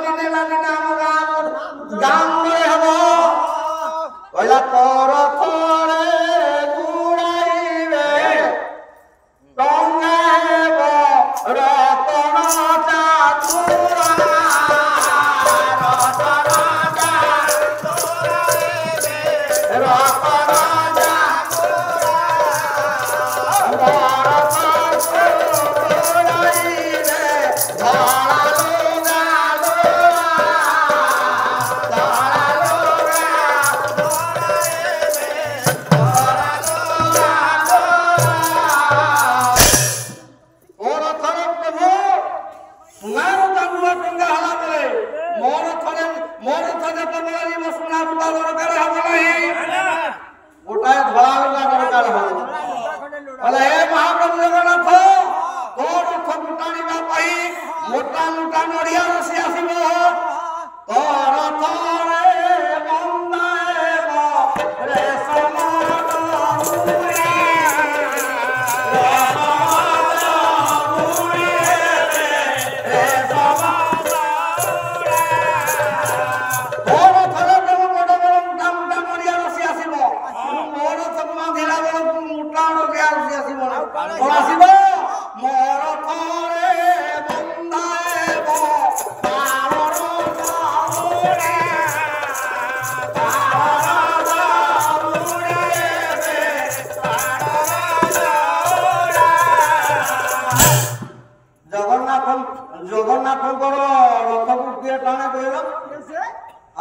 दिने ना दिने हम गाम रे हबो ओला तोर तोरे गुड़ाईबे तंगे हेबो रतन चातुरा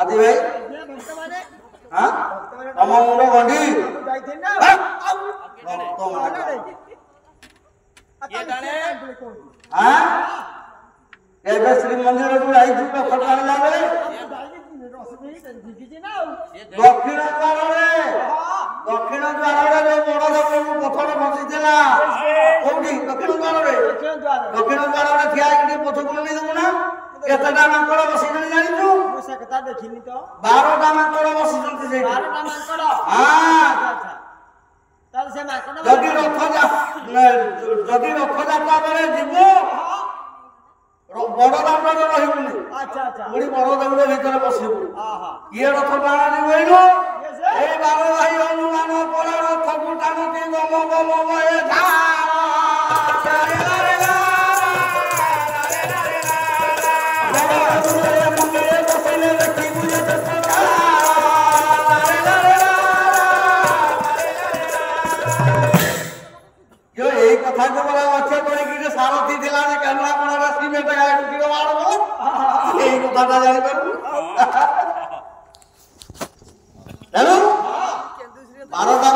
आदि भाई हाँ अमर मुंडो गंडी हाँ ये बस श्री मंदिर में आई थी तो खड़ा नहीं लावे दक्षिण द्वार रे जो बड़ा दक्षिण पथर फसी थिला कोठी दक्षिण द्वार रे थिया कि पथ को नहीं दउ ना केतटा मांकड़ बसिजन जानि छु मुसा कथा देखिनी तो 12टा मांकड़ बसिजन से 12टा मांकड़ हां अच्छा तब से मांकड़ जदी रथ जात्रा बेले जीवो बड़ दांडर रहिबुनी अच्छा अच्छा बड़ी बड़ दांडर भीतर बसिबु हां ये रथ टाणा दिबैनो ए 12 भाई अनुमान परा रथ गुटानती गम गम ए धा सारथी दिला ने कैमरा बना रसी में लगाए कुटी वाड़ बोल यही को दादा जाने करू हेलो 12टा